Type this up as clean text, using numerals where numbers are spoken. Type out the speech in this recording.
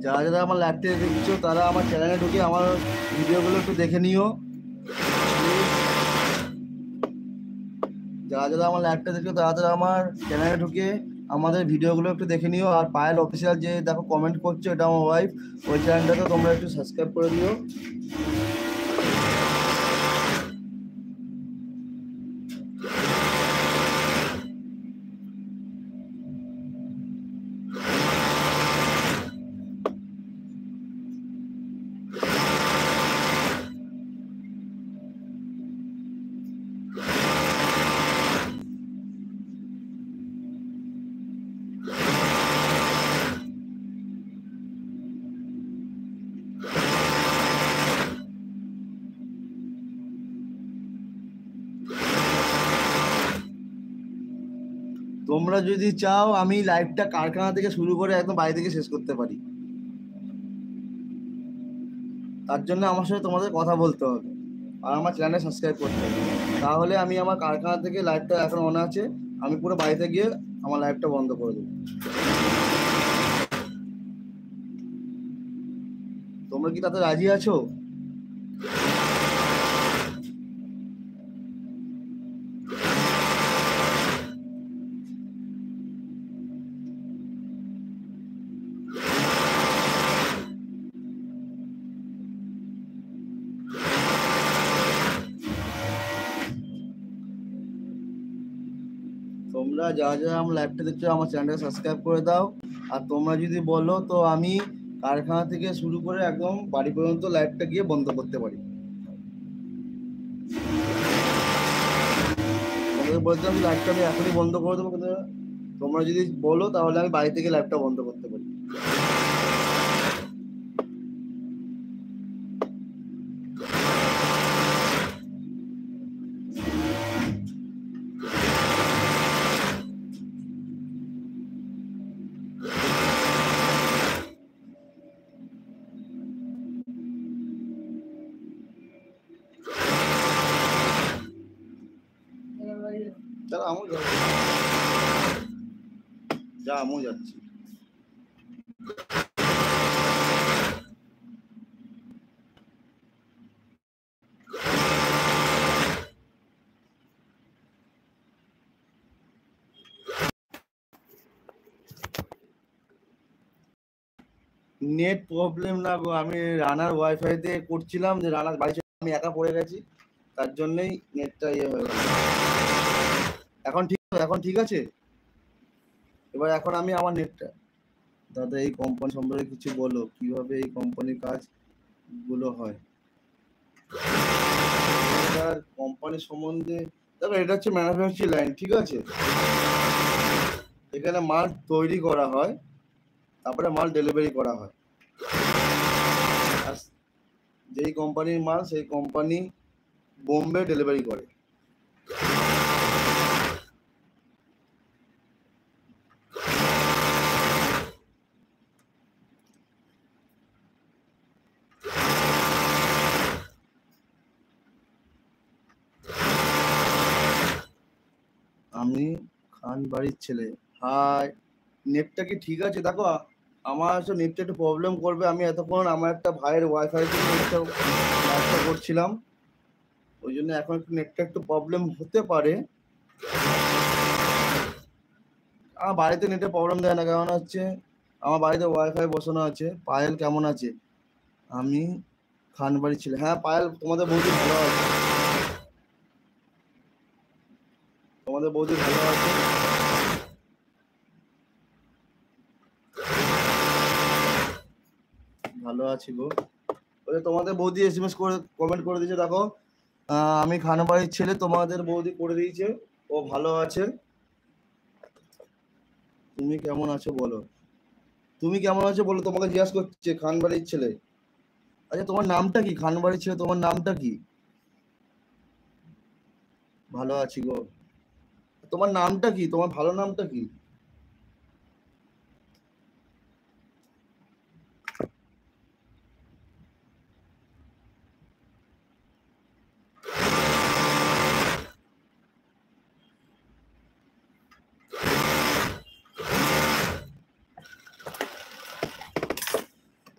যারা যারা আমার লাইভটা দেখছো তারা আমার চ্যানেলে ঢুকে আমার ভিডিওগুলো একটু দেখে নিও। যারা যারা আমার লাইভটা দেখছো তারা তারা আমার চ্যানেলে ঢুকে আমাদের ভিডিওগুলো একটু দেখে নিও। আর পায়েল অফিসিয়াল যে দেখো কমেন্ট করছো, এটা আমার ওয়াইফ, ওই চ্যানেলটাকে তোমরা একটু সাবস্ক্রাইব করে দিও। তোমরা যদি চাও আমি লাইভটা কারখানা থেকে শুরু করে একদম বাড়ি থেকে শেষ করতে পারি, তার জন্য আমার সাথে তোমাদের কথা বলতে হবে আর আমার চ্যানেলে সাবস্ক্রাইব করতে হবে। তাহলে আমি আমার কারখানা থেকে লাইভটা এখন অন আছে, আমি পুরো বাড়িতে গিয়ে আমার লাইভটা বন্ধ করে দেবো। তোমরা কি তাতে রাজি আছো? তোমরা যারা যারা আমার লাইভটা দেখছো আমার চ্যানেলটা সাবস্ক্রাইব করে দাও। আর তোমরা যদি বলো তো আমি কারখানা থেকে শুরু করে একদম বাড়ি পর্যন্ত লাইভটা গিয়ে বন্ধ করতে পারি। তোমাদের বলতে আমি লাইভটা আমি এখনই বন্ধ করে দেবো, কিন্তু তোমরা যদি বলো তাহলে আমি বাড়ি থেকে লাইভটা বন্ধ করতে পারি। চলো আমিও যাচ্ছি, আমিও যাচ্ছি। নেট প্রবলেম না গো, আমি রানার ওয়াইফাই তে করছিলাম, যে রানার বাড়ি আমি একা পড়ে গেছি, তার জন্যই নেটটা ইয়ে হয়ে গেল। এখন ঠিক আছে। এবার এখন আমি আমার নেটটা, দাদা এই কোম্পানি সম্পর্কে কিছু বলো, কিভাবে এই কোম্পানির কাজ গুলো হয়। কোম্পানি সম্বন্ধে দেখো, এটা হচ্ছে ম্যানুফ্যাকচারিং লাইন, ঠিক আছে। এখানে মাল তৈরি করা হয়, তারপরে মাল ডেলিভারি করা হয়। আর যেই কোম্পানির মাল সেই কোম্পানি বোম্বে ডেলিভারি করে। আমি খান বাড়ির ছেলে। হাই, নেটটা কি ঠিক আছে? দেখো আমার তো নেটটা একটু প্রবলেম করবে, আমি এতক্ষণ আমার একটা ভাইয়ের ওয়াইফাই থেকে নেটটা করছিলাম, ওই জন্য এখন একটু নেটটা একটু প্রবলেম হতে পারে। আমার বাড়িতে নেটে প্রবলেম দেয় না, কারণ হচ্ছে আমার বাড়িতে ওয়াইফাই বসানো আছে। পায়েল কেমন আছে? আমি খান বাড়ির ছেলে। হ্যাঁ পায়েল, তোমাদের বৌদি ভালো আছে, তোমাদের বৌদি ভালো আছে। ভালো আছি গো। ওই তোমাদের বৌদি এসএমএস করে কমেন্ট করে দিয়েছে, দেখো আমি খানবাড়ির ছেলে, তোমাদের বৌদি করে দিয়েছে, ও ভালো আছে। তুমি কেমন আছো বলো, তুমি কেমন আছো বলো, তোমাকে জিজ্ঞাসা করছে খানবাড়ির ছেলে। আচ্ছা তোমার নামটা কি? খানবাড়ির ছেলে তোমার নামটা কি? ভালো আছি গো। তোমার নামটা কি? তোমার ভালো নামটা কি?